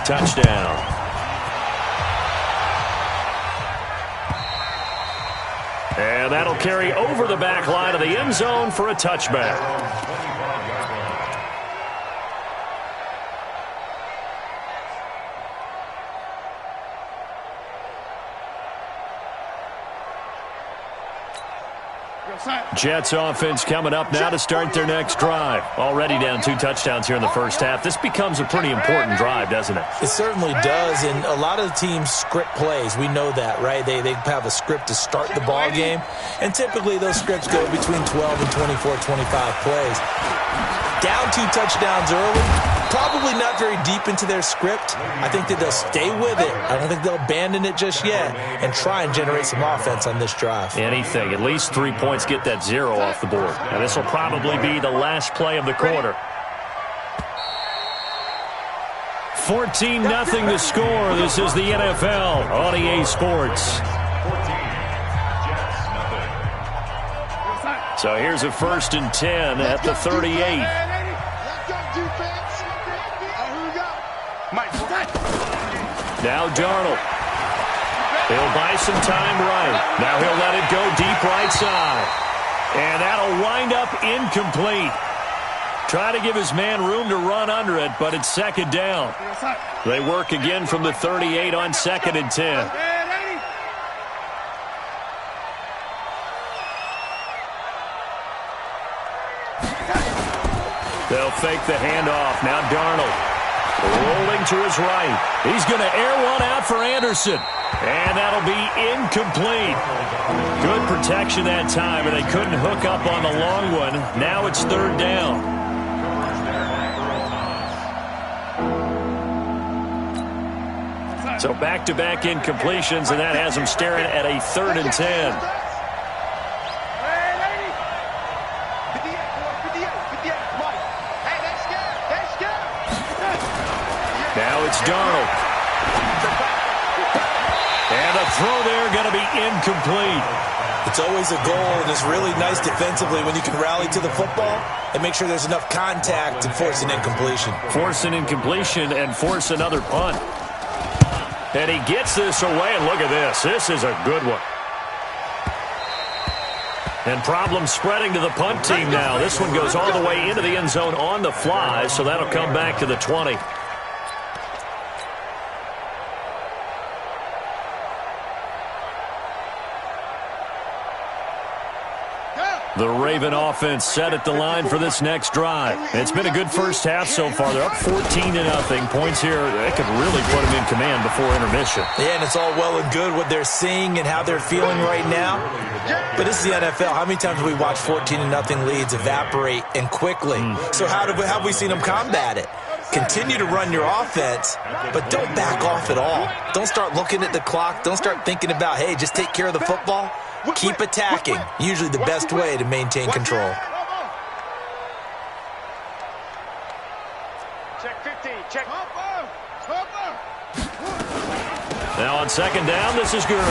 touchdown. And that'll carry over the back line of the end zone for a touchback. Jets offense coming up now to start their next drive. Already down 2 touchdowns here in the first half. This becomes a pretty important drive, doesn't it? It certainly does, and a lot of the teams script plays. We know that, right? They have a script to start the ball game, and typically those scripts go between 12 and 24, 25 plays. Down 2 touchdowns early. Probably not very deep into their script. I think that they'll stay with it. I don't think they'll abandon it just yet and try and generate some offense on this drive. Anything. At least 3 points, get that 0 off the board. And this will probably be the last play of the quarter. 14-0 the score. This is the NFL on EA Sports. So here's a 1st and 10 at the 38. Now Darnold. He'll buy some time right. Now he'll let it go deep right side. And that'll wind up incomplete. Try to give his man room to run under it, but it's 2nd down. They work again from the 38 on 2nd and 10. They'll fake the handoff. Now Darnold. Rolling to his right. He's going to air one out for Anderson. And that'll be incomplete. Good protection that time, and they couldn't hook up on the long one. Now it's 3rd down. So back-to-back incompletions, and that has them staring at a 3rd and 10. Now it's Darnold. And a throw there going to be incomplete. It's always a goal, and it's really nice defensively when you can rally to the football and make sure there's enough contact to force an incompletion. Force an incompletion and force another punt. And he gets this away, and look at this. This is a good one. And problems spreading to the punt team now. This one goes all the way into the end zone on the fly, so that'll come back to the 20. The Raven offense set at the line for this next drive. It's been a good first half so far. They're up 14-0. Points here, they could really put them in command before intermission. Yeah, and it's all well and good what they're seeing and how they're feeling right now. But this is the NFL. How many times have we watched 14-0 leads evaporate and quickly? So how have we seen them combat it? Continue to run your offense, but don't back off at all. Don't start looking at the clock. Don't start thinking about, hey, just take care of the football. Keep attacking. Usually the best way to maintain control. Check 50. Check. Now on 2nd down, this is Gurley.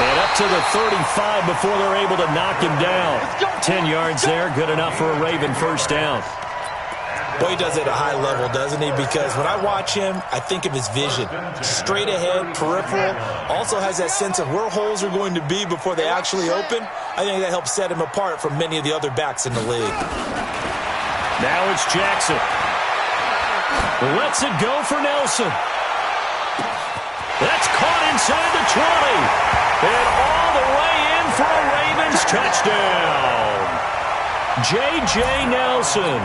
And up to the 35 before they're able to knock him down. 10 yards there, good enough for a Raven 1st down. Boy, he does it at a high level, doesn't he? Because when I watch him, I think of his vision. Straight ahead, peripheral. Also has that sense of where holes are going to be before they actually open. I think that helps set him apart from many of the other backs in the league. Now it's Jackson. Lets it go for Nelson. That's caught inside the 20. And all the way in for a Ravens touchdown. J.J. Nelson.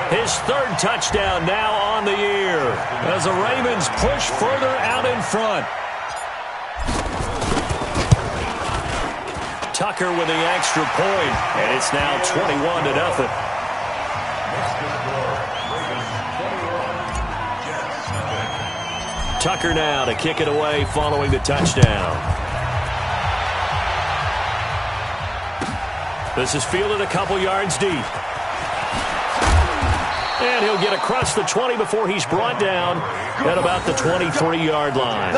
His 3rd touchdown now on the year as the Ravens push further out in front. Tucker with the extra point, and it's now 21-0. Tucker now to kick it away following the touchdown. This is fielded a couple yards deep. And he'll get across the 20 before he's brought down at about the 23-yard line.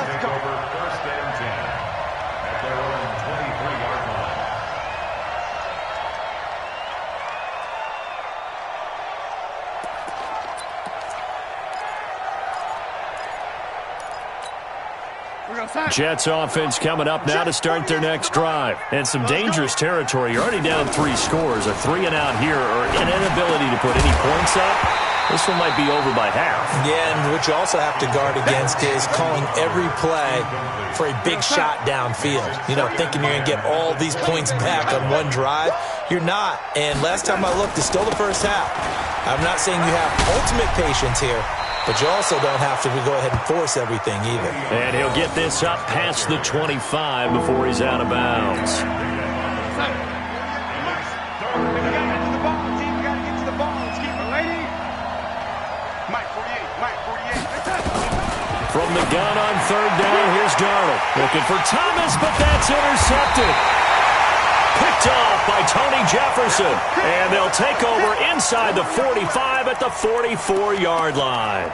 Jets offense coming up now to start their next drive. And some dangerous territory. You're already down 3 scores. A 3-and-out here or an inability to put any points up. This one might be over by half. Yeah, and what you also have to guard against is calling every play for a big shot downfield. You know, thinking you're going to get all these points back on one drive. You're not. And last time I looked, it's still the first half. I'm not saying you have ultimate patience here, but you also don't have to go ahead and force everything either. And he'll get this up past the 25 before he's out of bounds. From the gun on 3rd down, here's Darnold. Looking for Thomas, but that's intercepted. Picked off by Tony Jefferson. And they'll take over inside the 45 at the 44-yard line.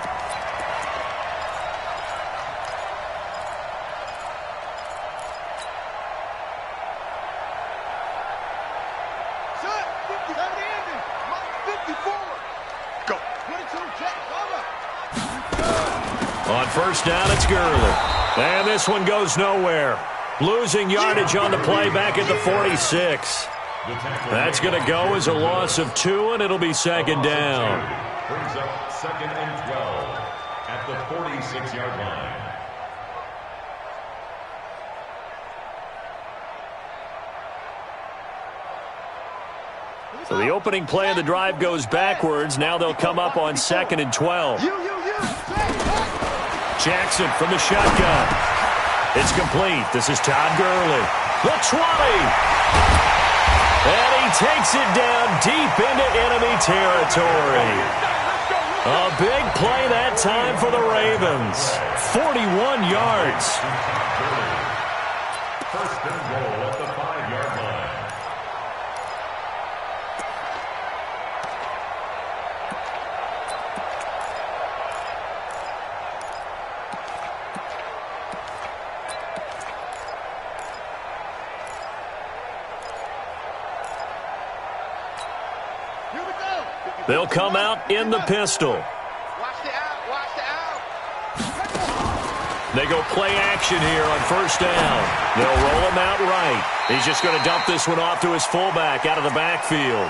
On 1st down, it's Gurley. And this one goes nowhere. Losing yardage on the play back at the 46. That's going to go as a loss of 2, and it'll be 2nd down. Brings up 2nd and 12 at the 46-yard line. So the opening play of the drive goes backwards. Now they'll come up on 2nd and 12. Jackson from the shotgun. It's complete. This is Todd Gurley. The 20. And he takes it down deep into enemy territory. A big play that time for the Ravens. 41 yards. First and goal at the 5-yard line. They'll come out in the pistol. They go play action here on 1st down. They'll roll him out right. He's just going to dump this one off to his fullback out of the backfield.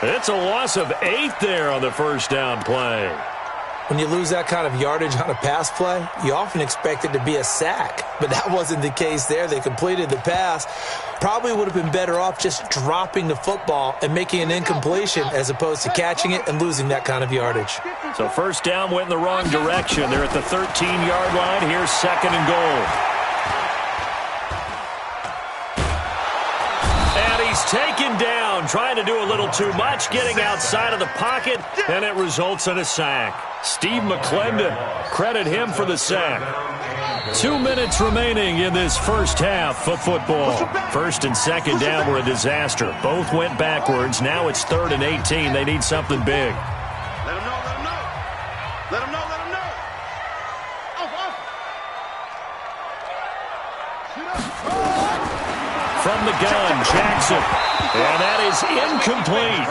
It's a loss of 8 there on the 1st down play. When you lose that kind of yardage on a pass play, you often expect it to be a sack. But that wasn't the case there. They completed the pass. Probably would have been better off just dropping the football and making an incompletion as opposed to catching it and losing that kind of yardage. So 1st down went in the wrong direction. They're at the 13-yard line. Here's 2nd and goal. And he's taken down, trying to do a little too much, getting outside of the pocket, and it results in a sack. Steve McClendon, credit him for the sack. 2 minutes remaining in this first half of football. 1st and 2nd down were a disaster. Both went backwards. Now it's 3rd and 18. They need something big. Let him know, let him know. Let him know, let him know. From the gun, Jackson. And that is incomplete.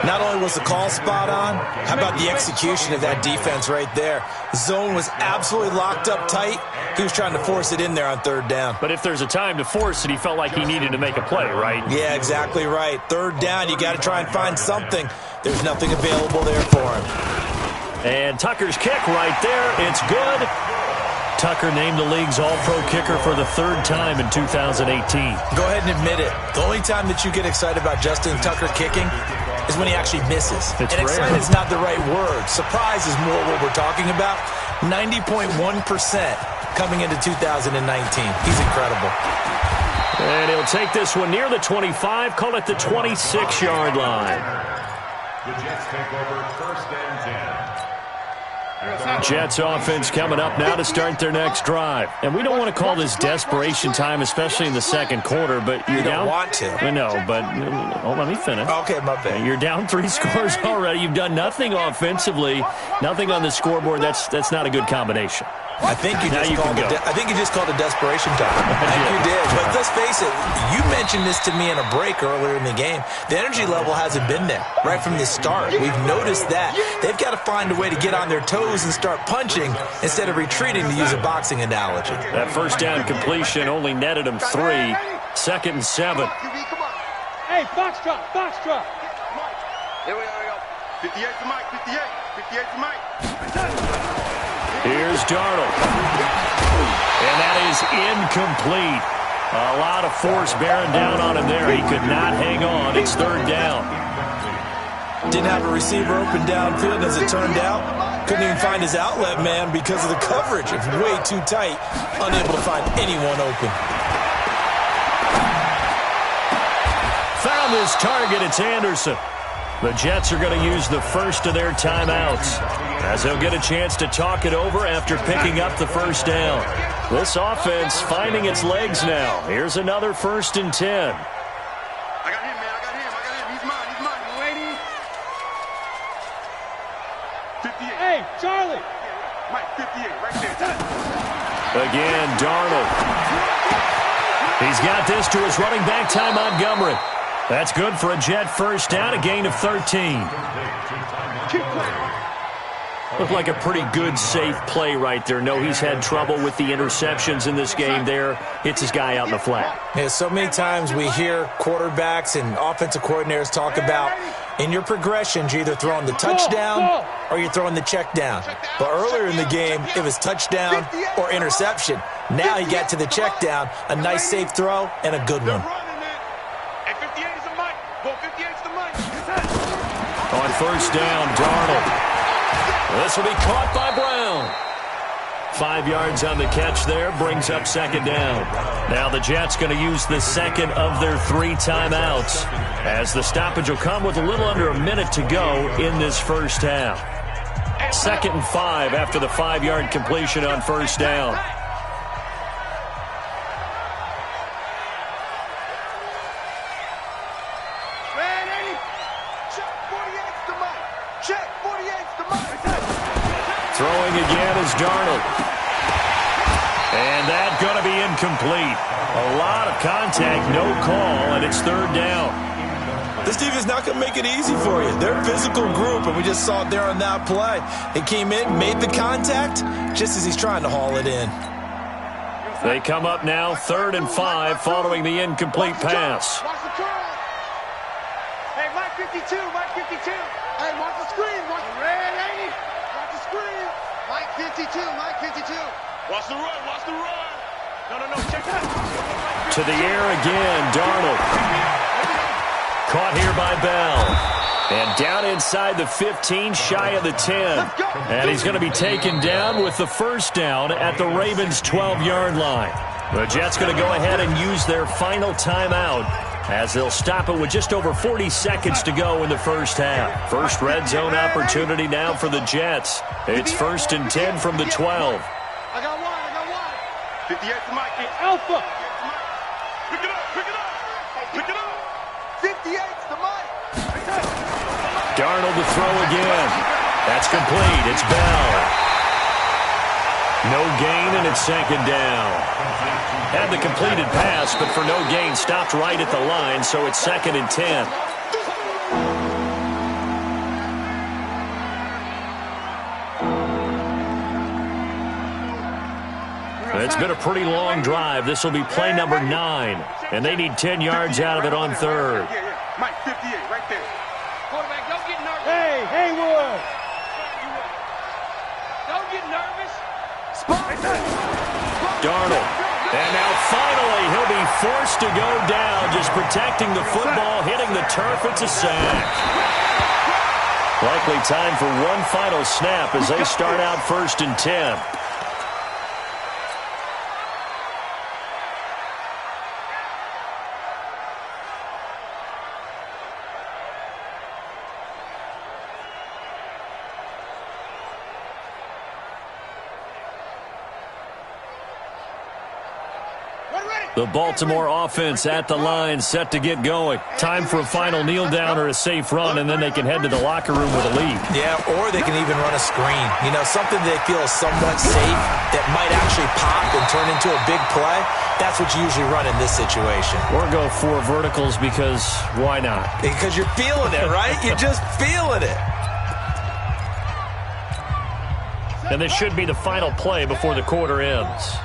Not only was the call spot on, how about the execution of that defense right there? The zone was absolutely locked up tight. He was trying to force it in there on 3rd down. But if there's a time to force it, he felt like he needed to make a play, right? Yeah, exactly right. 3rd down, you got to try and find something. There's nothing available there for him. And Tucker's kick right there. It's good. Tucker named the league's all-pro kicker for the 3rd time in 2018. Go ahead and admit it. The only time that you get excited about Justin Tucker kicking is when he actually misses. It's and rare. excited is not the right word. Surprise is more what we're talking about. 90.1% coming into 2019. He's incredible. And he'll take this one near the 25, call it the 26-yard line. The Jets take over 1st and 10. Jets offense coming up now to start their next drive. And we don't want to call this desperation time, especially in the 2nd quarter, but you're You down. don't want to. I know, but let me finish. Okay, my bad. You're down 3 scores already. You've done nothing offensively, nothing on the scoreboard. That's not a good combination. I think you just called a desperation time. I think you did. But let's face it, you mentioned this to me in a break earlier in the game. The energy level hasn't been there right from the start. We've noticed that. They've got to find a way to get on their toes and start punching instead of retreating, to use a boxing analogy. That first down completion only netted him 3. 2nd and 7. Hey, box drop, box drop. Here we go. 58 to Mike, 58. 58 to Mike. Here's Darnold. And that is incomplete. A lot of force bearing down on him there. He could not hang on. It's 3rd down. Didn't have a receiver open downfield, as it turned out. Couldn't even find his outlet man because of the coverage. It's way too tight. Unable to find anyone open. Found his target. It's Anderson. The Jets are going to use the first of their timeouts, as they'll get a chance to talk it over after picking up the first down. This offense finding its legs now. Here's another 1st and 10. I got him, man. I got him. He's mine. He's mine. Waiting. 58. Hey, Charlie. Mike, 58. Right there. Again, Darnold. He's got this to his running back, Ty Montgomery. That's good for a Jet first down, a gain of 13. Looked like a pretty good, safe play right there. No, he's had trouble with the interceptions in this game there. Hits his guy out in the flat. Yeah, so many times we hear quarterbacks and offensive coordinators talk about, in your progressions, you're either throwing the touchdown or you're throwing the check down. But earlier in the game, it was touchdown or interception. Now he got to the check down, a nice safe throw, and a good one. On first down, Darnold. This will be caught by Brown. 5 yards on the catch there, brings up 2nd down. Now the Jets going to use the second of their 3 timeouts, as the stoppage will come with a little under a minute to go in this first half. 2nd and 5 after the 5-yard completion on first down. Throwing again is Darnold. And that's going to be incomplete. A lot of contact, no call, and it's 3rd down. This defense is not going to make it easy for you. They're a physical group, and we just saw it there on that play. They came in, made the contact, just as he's trying to haul it in. They come up now 3rd and 5 following the incomplete pass. Watch the curl. Hey, Mike 52, Mike 52. Hey, watch the screen. Watch the red, ain't he? Watch the screen. Mike 52, Mike 52. Watch the run, watch the run. No, check that. To the air again, Darnold. Caught here by Bell. And down inside the 15, shy of the 10. And he's going to be taken down with the first down at the Ravens' 12-yard line. The Jets going to go ahead and use their final timeout, as they'll stop it with just over 40 seconds to go in the first half. First red zone opportunity now for the Jets. It's 1st and 10 from the 12. I got one. 58 to Mike. Alpha. Pick it up. 58 to Mike. Darnold to throw again. That's complete. It's Bell. No gain, and it's 2nd down. Had the completed pass, but for no gain, stopped right at the line, so it's 2nd and 10. It's been a pretty long drive. This will be play number 9, and they need 10 yards out of it on 3rd. Mike 58, right there. Quarterback, don't get nervous. Hey, Haywood. Don't get nervous. Darnold. And now finally he'll be forced to go down, just protecting the football, hitting the turf. It's a sack. Likely time for one final snap as they start out 1st and 10. Ready, The Baltimore offense at the line, set to get going. Time for a final kneel down or a safe run, and then they can head to the locker room with a lead. Yeah, or they can even run a screen. You know, something they feel is somewhat safe that might actually pop and turn into a big play. That's what you usually run in this situation. Or go 4 verticals because why not? Because you're feeling it, right? You're just feeling it. And this should be the final play before the quarter ends.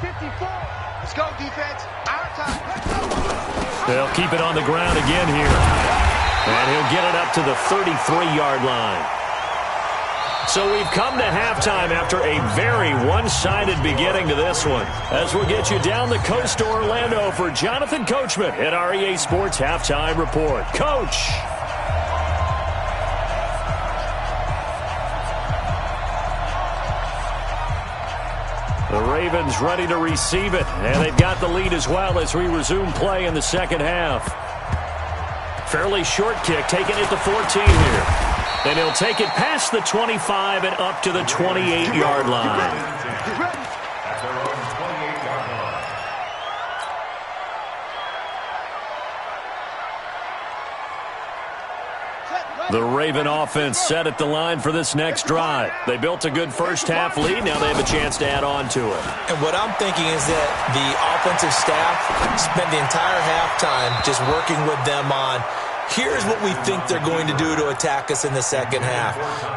Let's go, defense. Our time. They'll keep it on the ground again here. And he'll get it up to the 33-yard line. So we've come to halftime after a very one-sided beginning to this one. As we'll get you down the coast to Orlando for Jonathan Coachman at REA Sports Halftime Report. Coach! The Ravens ready to receive it, and they've got the lead as well as we resume play in the second half. Fairly short kick, taking it to 14 here. Then he'll take it past the 25 and up to the 28-yard line. The Raven offense set at the line for this next drive. They built a good first-half lead. Now they have a chance to add on to it. And what I'm thinking is that the offensive staff spent the entire halftime just working with them on, here's what we think they're going to do to attack us in the second half.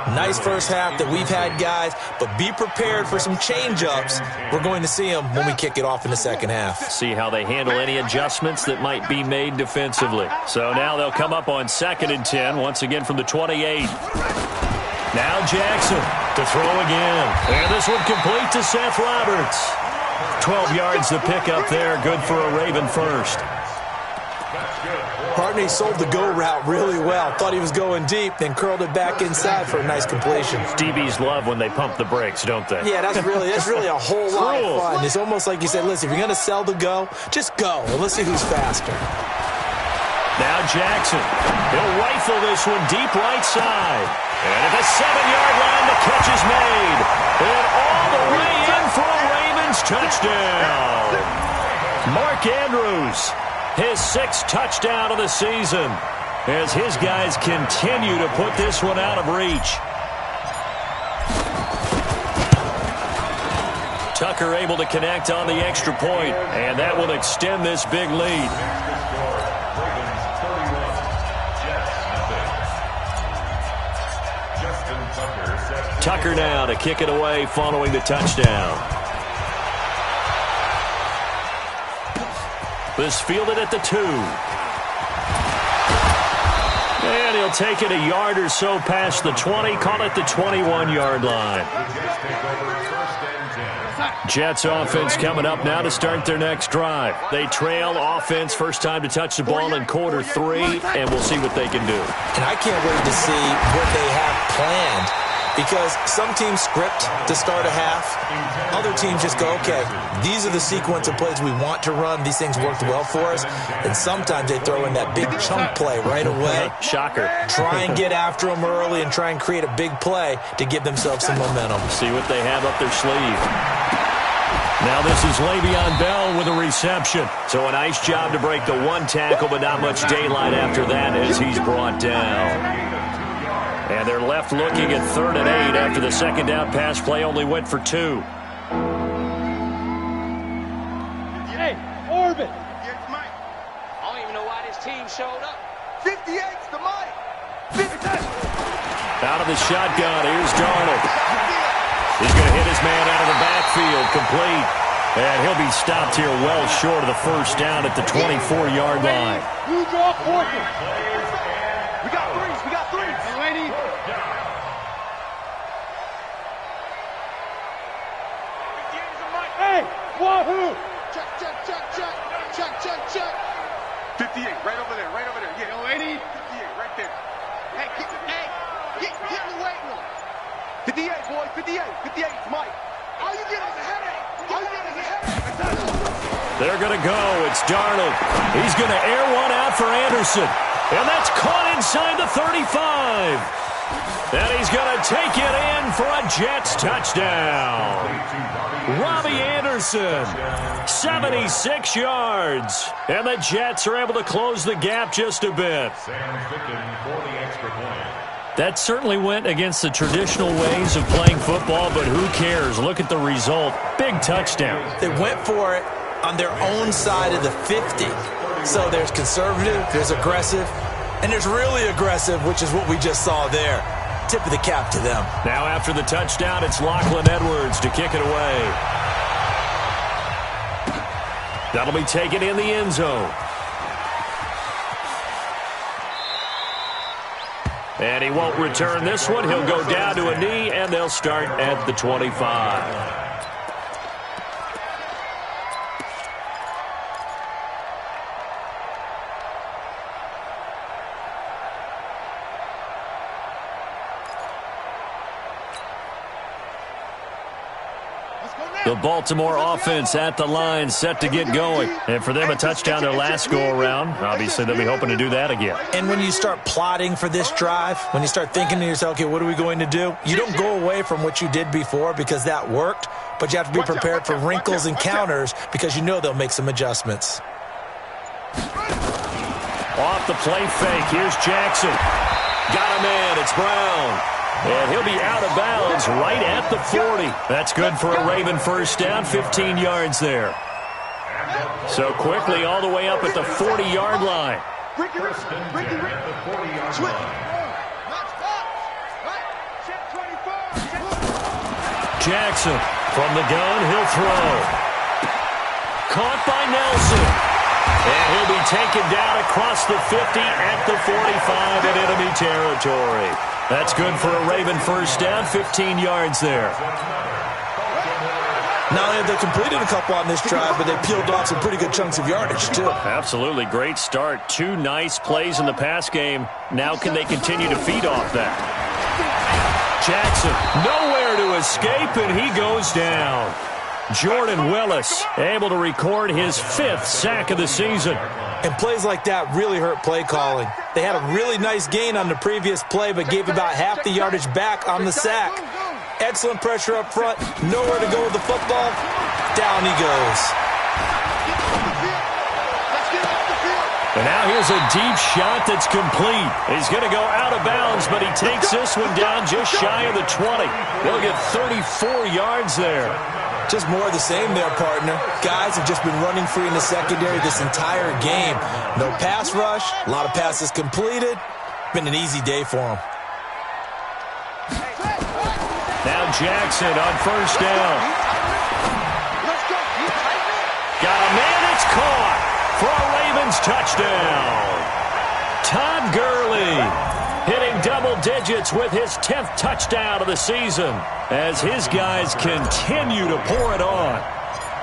Nice first half that we've had, guys, but be prepared for some change-ups. We're going to see them when we kick it off in the second half. See how they handle any adjustments that might be made defensively. So now they'll come up on 2nd and 10, once again from the 28. Now Jackson to throw again. And this one complete to Seth Roberts. 12 yards to pick up there, good for a Raven first. Partney sold the go route really well. Thought he was going deep, then curled it back inside for a nice completion. DBs love when they pump the brakes, don't they? Yeah, that's really a whole lot of fun. It's almost like you said, listen, if you're going to sell the go, just go. And let's see who's faster. Now Jackson. He'll rifle this one deep right side. And at the 7-yard line, the catch is made. And all the way in for a Ravens touchdown. Mark Andrews. His 6th touchdown of the season as his guys continue to put this one out of reach. Tucker able to connect on the extra point, and that will extend this big lead. Tucker now to kick it away following the touchdown. This fielded at the 2. And he'll take it a yard or so past the 20, call it the 21-yard line. Jets offense coming up now to start their next drive. They trail offense, first time to touch the ball in quarter 3, and we'll see what they can do. And I can't wait to see what they have planned. Because some teams script to start a half. Other teams just go, okay, these are the sequence of plays we want to run. These things worked well for us. And sometimes they throw in that big chunk play right away. Shocker. Try and get after them early and try and create a big play to give themselves some momentum. See what they have up their sleeve. Now this is Le'Veon Bell with a reception. So a nice job to break the 1 tackle, but not much daylight after that as he's brought down. And they're left looking at 3rd and 8 after the second down pass play only went for 2. Hey, Orbit. Here's Mike. I don't even know why this team showed up. 58's the Mike. 50. Out of the shotgun, here's Darnold. He's going to hit his man out of the backfield, complete. And he'll be stopped here well short of the first down at the 24-yard line. You draw Porter. We got 3s. We got 3s. Hey, lady. Hey, wahoo! Check, check, check, check. Check, check, check. 58, right over there, right over there. Yeah, lady. 58, right there. Hey, get in the weight room. 58, boys, 58. 58, Mike. All you get is a headache. All you get is a headache. They're going to go. It's Darnold. He's going to air one out for Anderson. And that's caught inside the 35. And he's going to take it in for a Jets touchdown. Robbie Anderson, 76 yards. And the Jets are able to close the gap just a bit. That certainly went against the traditional ways of playing football, but who cares? Look at the result. Big touchdown. They went for it on their own side of the 50. So there's conservative, there's aggressive, and there's really aggressive, which is what we just saw there. Tip of the cap to them. Now after the touchdown, it's Lachlan Edwards to kick it away. That'll be taken in the end zone. And he won't return this one. He'll go down to a knee, and they'll start at the 25. The Baltimore offense at the line, set to get going. And for them, a touchdown their last go-around. Obviously, they'll be hoping to do that again. And when you start plotting for this drive, when you start thinking to yourself, okay, what are we going to do? You don't go away from what you did before because that worked, but you have to be prepared for wrinkles and counters because you know they'll make some adjustments. Off the play fake, here's Jackson. Got him in, it's Brown. And he'll be out of bounds right at the 40. That's good for a Raven first down, 15 yards there. So quickly all the way up at the 40-yard line. Jackson from the gun, he'll throw. Caught by Nelson. And he'll be taken down across the 50 at the 45 in enemy territory. That's good for a Raven first down, 15 yards there. Not only have they completed a couple on this drive, but they peeled off some pretty good chunks of yardage, too. Absolutely great start. Two nice plays in the pass game. Now can they continue to feed off that? Jackson, nowhere to escape, and he goes down. Jordan Willis able to record his 5th sack of the season. And plays like that really hurt play calling. They had a really nice gain on the previous play, but gave about half the yardage back on the sack. Excellent pressure up front. Nowhere to go with the football. Down he goes. And now here's a deep shot that's complete. He's going to go out of bounds, but he takes this one down just shy of the 20. They'll get 34 yards there. Just more of the same there, partner. Guys have just been running free in the secondary this entire game. No pass rush, a lot of passes completed. Been an easy day for them. Now Jackson on first down. Got a man, it's caught for a Ravens touchdown. Todd Gurley hitting double digits with his 10th touchdown of the season as his guys continue to pour it on.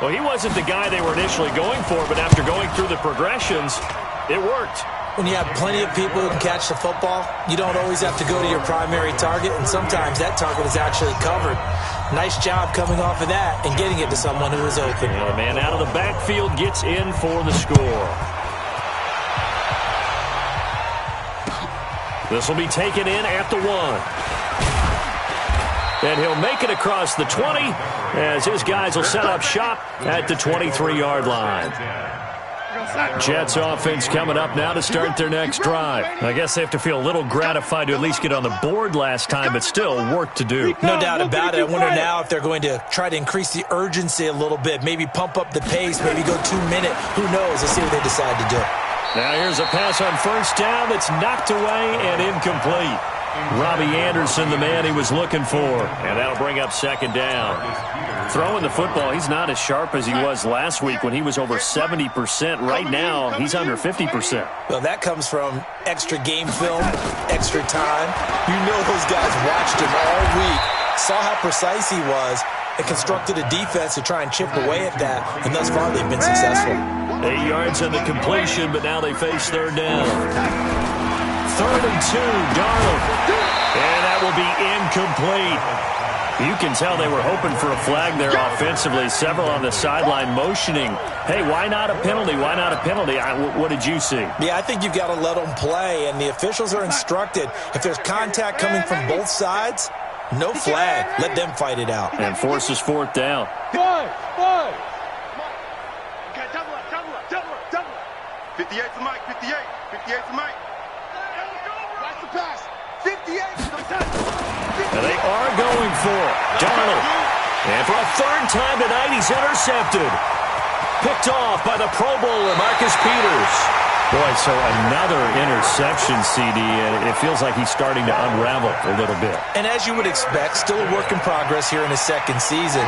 Well, he wasn't the guy they were initially going for, but after going through the progressions, it worked. When you have plenty of people who can catch the football, you don't always have to go to your primary target, and sometimes that target is actually covered. Nice job coming off of that and getting it to someone who is open. And the man out of the backfield gets in for the score. This will be taken in at the 1. And he'll make it across the 20 as his guys will set up shop at the 23-yard line. Jets offense coming up now to start their next drive. I guess they have to feel a little gratified to at least get on the board last time, but still work to do. No doubt about it. I wonder now if they're going to try to increase the urgency a little bit, maybe pump up the pace, maybe go 2-minute. Who knows? Let's see what they decide to do. Now here's a pass on first down that's knocked away and incomplete. Robbie Anderson, the man he was looking for. And that'll bring up second down. Throwing the football, he's not as sharp as he was last week when he was over 70%. Right now, he's under 50%. Well, that comes from extra game film, extra time. You know those guys watched him all week, saw how precise he was, and constructed a defense to try and chip away at that. And thus far, they've been successful. 8 yards on the completion, but now they face third down. 3rd and 2, Darnold. And that will be incomplete. You can tell they were hoping for a flag there offensively. Several on the sideline motioning. Hey, why not a penalty? Why not a penalty? What did you see? Yeah, I think you've got to let them play, and the officials are instructed. If there's contact coming from both sides, No flag. Let them fight it out. And forces fourth down. Five. Okay, double up. 58 to Mike, 58 to Mike. Watch the pass. 58. And they are going for it. Darnold. And for a third time tonight, he's intercepted. Picked off by the Pro Bowler, Marcus Peters. Boy, so another interception, CD, and it feels like he's starting to unravel a little bit. And as you would expect, still a work in progress here in his second season.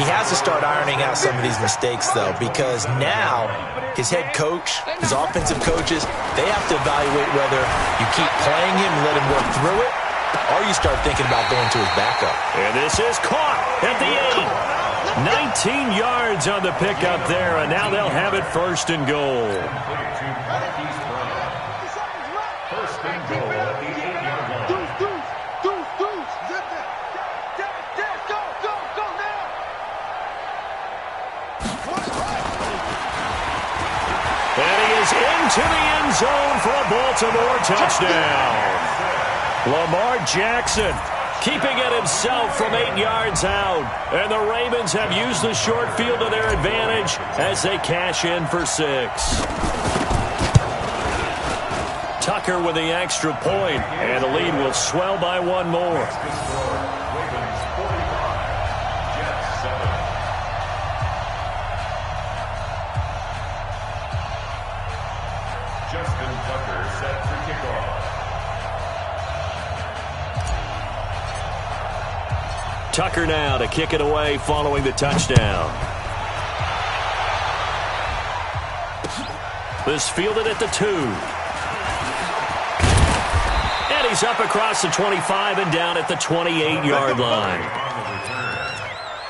He has to start ironing out some of these mistakes, though, because now his head coach, his offensive coaches, they have to evaluate whether you keep playing him and let him work through it, or you start thinking about going to his backup. And this is caught at the 8. 19 yards on the pickup there, and now they'll have it first and goal. First and goal at the 8-yard line. Go now. And he is into the end zone for a Baltimore touchdown. Lamar Jackson keeping it himself from 8 yards out. And the Ravens have used the short field to their advantage as they cash in for 6. Tucker with the extra point, and the lead will swell by one more. Ravens 45, Jets 7. Justin Tucker set for kickoff. Tucker now to kick it away following the touchdown. This fielded at the 2. And he's up across the 25 and down at the 28-yard line.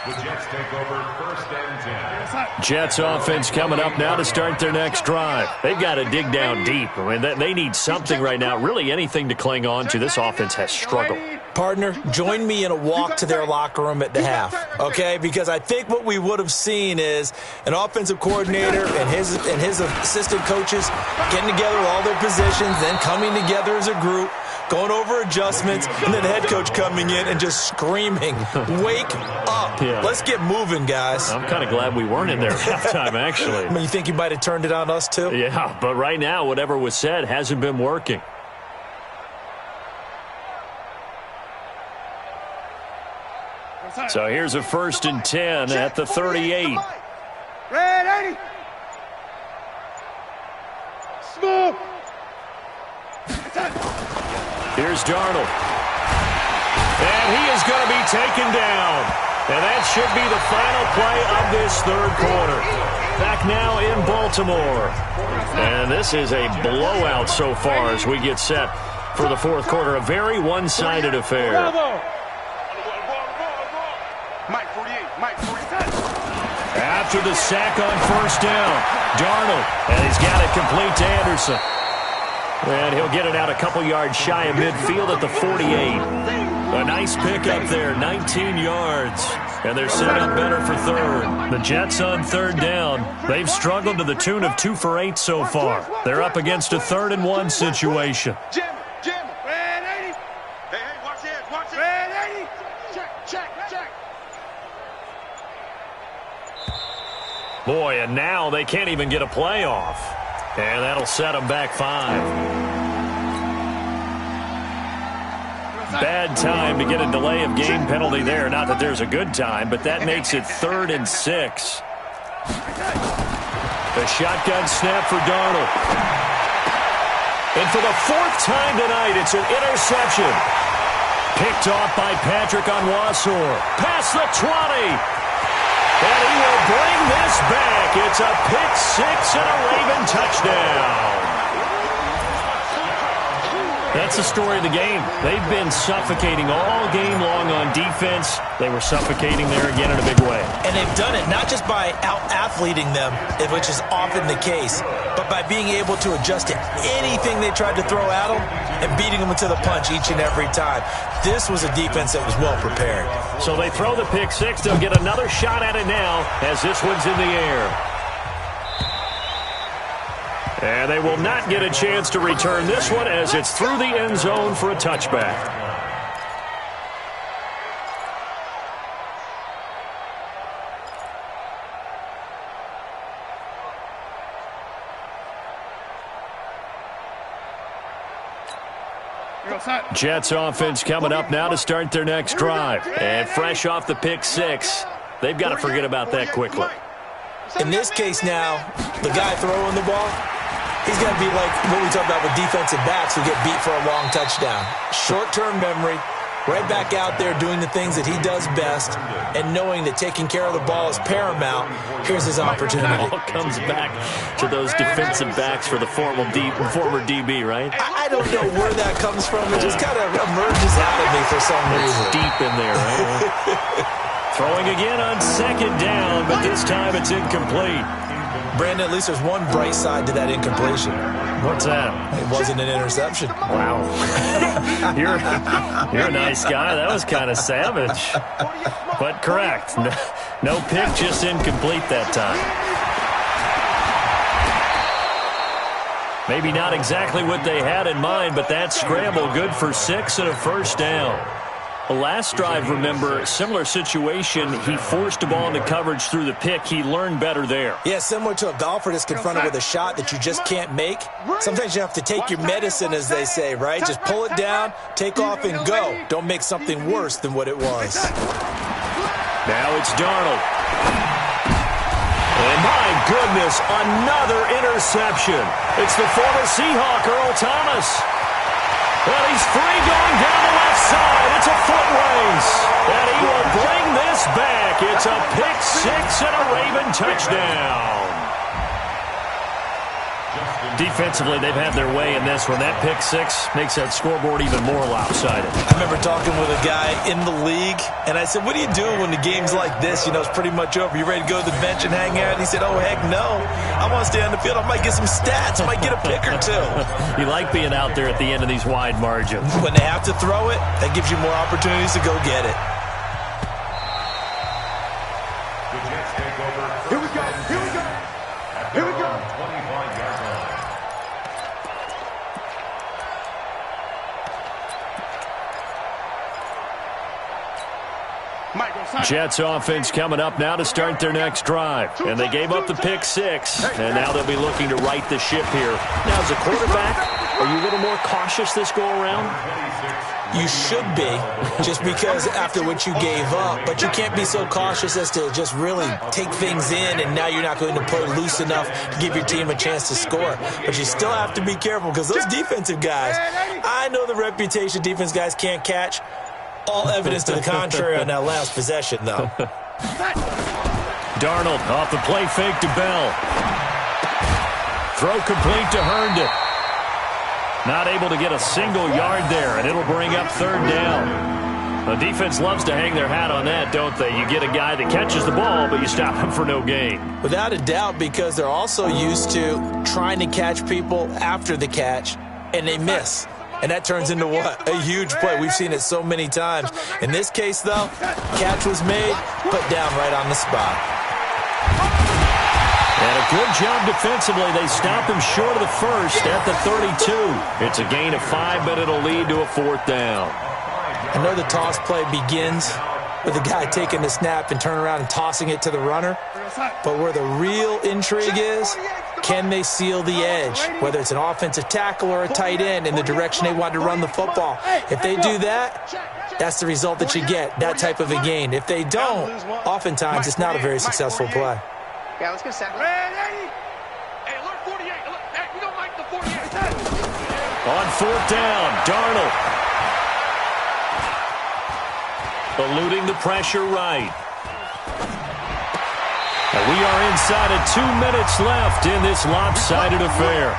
The Jets take over first and 10. Jets offense coming up now to start their next drive. They've got to dig down deep. I mean, they need something right now, really anything to cling on to. This offense has struggled. Partner, join me in a walk to their locker room at the half, okay? Because I think what we would have seen is an offensive coordinator and his assistant coaches getting together with all their positions, then coming together as a group, going over adjustments, and then the head coach coming in and just screaming, wake up. Yeah. Let's get moving, guys. I'm kind of glad we weren't in there at halftime, actually. I mean, you think you might have turned it on us, too? Yeah, but right now, whatever was said hasn't been working. So here's a first and 10 at the 38. Red 80. Smoke. Here's Darnold. And he is going to be taken down. And that should be the final play of this third quarter. Back now in Baltimore. And this is a blowout so far as we get set for the fourth quarter. A very one-sided affair. Mike 48. Mike 47. After the sack on first down, Darnold. And he's got it complete to Anderson. And he'll get it out a couple yards shy of midfield at the 48. A nice pickup there, 19 yards. And they're set up better for third. The Jets on third down. They've struggled to the tune of 2 for 8 so far. They're up against a 3rd and 1 situation. Jim. Red 80. Hey, watch the edge. Watch it. Red 80. Check. Boy, and now they can't even get a play off. And that'll set them back 5. Bad time to get a delay of game penalty there. Not that there's a good time, but that makes it 3rd and 6. The shotgun snap for Darnold. And for the 4th time tonight, it's an interception. Picked off by Patrick Onwuasor. Past the 20. And he will bring this back. It's a pick 6 and a Raven touchdown. That's the story of the game. They've been suffocating all game long on defense. They were suffocating there again in a big way. And they've done it not just by out-athleting them, which is often the case, but by being able to adjust to anything they tried to throw at them and beating them to the punch each and every time. This was a defense that was well prepared. So they throw the pick 6. They'll get another shot at it now as this one's in the air. And they will not get a chance to return this one as it's through the end zone for a touchback. Jets offense coming up now to start their next drive. And fresh off the pick six, they've got to forget about that quickly. In this case now, the guy throwing the ball, he's got to be like what we talk about with defensive backs who get beat for a long touchdown. Short-term memory, right back out there doing the things that he does best, and knowing that taking care of the ball is paramount. Here's his opportunity. It all comes back to those defensive backs for the former DB, right? I don't know where that comes from. It just kind of emerges out of me for some reason. It's deep in there, right? Throwing again on second down, but this time it's incomplete. Brandon, at least there's one bright side to that incompletion. What's that? It wasn't an interception. Wow. You're a nice guy. That was kind of savage. But correct. No pick, just incomplete that time. Maybe not exactly what they had in mind, but that scramble good for 6 and a first down. The last drive, remember, similar situation. He forced a ball into coverage through the pick. He learned better there. Yeah, similar to a golfer that's confronted with a shot that you just can't make. Sometimes you have to take your medicine, as they say, right? Just pull it down, take off, and go. Don't make something worse than what it was. Now it's Darnold. And my goodness, another interception. It's the former Seahawk, Earl Thomas. Well, he's free going down the left side. It's a foot race. And he will bring this back. It's a pick six and a Raven touchdown. Defensively, they've had their way in this one. That pick six makes that scoreboard even more lopsided. I remember talking with a guy in the league, and I said, what do you do when the game's like this? You know, it's pretty much over. You ready to go to the bench and hang out? And he said, oh, heck no. I want to stay on the field. I might get some stats. I might get a pick or two. You like being out there at the end of these wide margins. When they have to throw it, that gives you more opportunities to go get it. Here we go. Here we go. Here we go. 25-yard line. Jets offense coming up now to start their next drive. And they gave up the pick six, and now they'll be looking to right the ship here. Now, as a quarterback, are you a little more cautious this go-around? You should be, just because after what you gave up. But you can't be so cautious as to just really take things in, and now you're not going to play loose enough to give your team a chance to score. But you still have to be careful, because those defensive guys, I know the reputation defense guys can't catch. All evidence to the contrary on that last possession, though. Darnold off the play fake to Bell. Throw complete to Herndon. Not able to get a single yard there, and it'll bring up third down. The defense loves to hang their hat on that, don't they? You get a guy that catches the ball, but you stop him for no gain. Without a doubt, because they're also used to trying to catch people after the catch, and they miss. And that turns into what? A huge play. We've seen it so many times. In this case, though, catch was made, put down right on the spot. And a good job defensively. They stop him short of the first at the 32. It's a gain of 5, but it'll lead to a fourth down. I know the toss play begins with the guy taking the snap and turning around and tossing it to the runner. But where the real intrigue is, can they seal the edge? Whether it's an offensive tackle or a tight end in the direction they want to run the football. If they do that, that's the result that you get, that type of a gain. If they don't, oftentimes it's not a very successful play. Yeah, let's get set. Hey, alert 48. Hey, we don't like the 48. On fourth down, Darnold. Eluding the pressure right. And we are inside of 2 minutes left in this lopsided affair.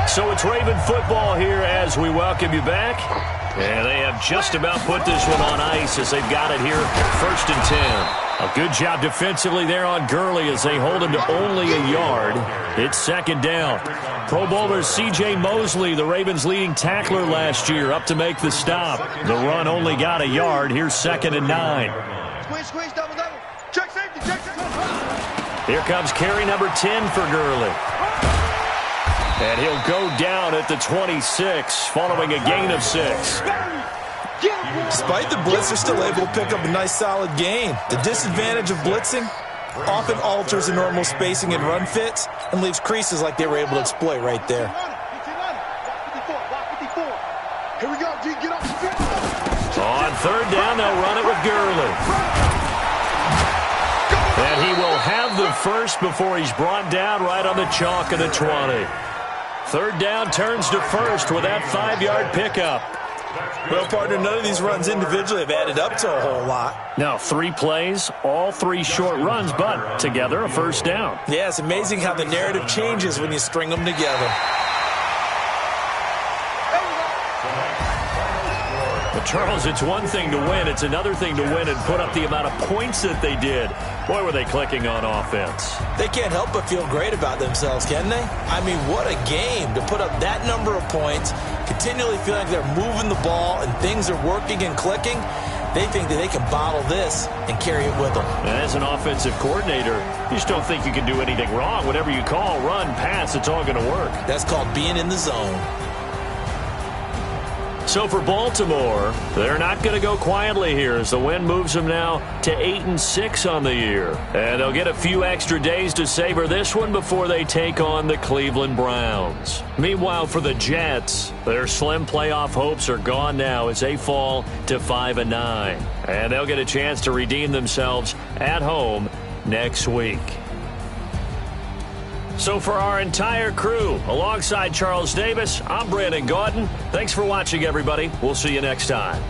So it's Raven football here as we welcome you back. And they have just about put this one on ice as they've got it here, 1st and 10. A good job defensively there on Gurley as they hold him to only a yard. It's 2nd down. Pro Bowler C.J. Mosley, the Ravens' leading tackler last year, up to make the stop. The run only got a yard. Here's 2nd and 9. Squeeze, double. Check safety. Here comes carry number 10 for Gurley. And he'll go down at the 26, following a gain of 6. Despite the blitz, they're still able to pick up a nice solid gain. The disadvantage of blitzing often alters the normal spacing and run fits and leaves creases like they were able to exploit right there. third down, they'll run it with Gurley. And he will have the first before he's brought down right on the chalk of the 20. Third down turns to first with that 5-yard pickup. Well, partner, none of these runs individually have added up to a whole lot. Now, 3 plays, all 3 short runs, but together a first down. Yeah, it's amazing how the narrative changes when you string them together. But Charles, it's one thing to win. It's another thing to win and put up the amount of points that they did. Boy, were they clicking on offense. They can't help but feel great about themselves, can they? I mean, what a game to put up that number of points, continually feel like they're moving the ball and things are working and clicking. They think that they can bottle this and carry it with them. And as an offensive coordinator, you just don't think you can do anything wrong. Whatever you call, run, pass, it's all going to work. That's called being in the zone. So for Baltimore, they're not going to go quietly here as the win moves them now to 8-6 on the year. And they'll get a few extra days to savor this one before they take on the Cleveland Browns. Meanwhile, for the Jets, their slim playoff hopes are gone now as they fall to 5-9. And they'll get a chance to redeem themselves at home next week. So for our entire crew, alongside Charles Davis, I'm Brandon Gaudin. Thanks for watching, everybody. We'll see you next time.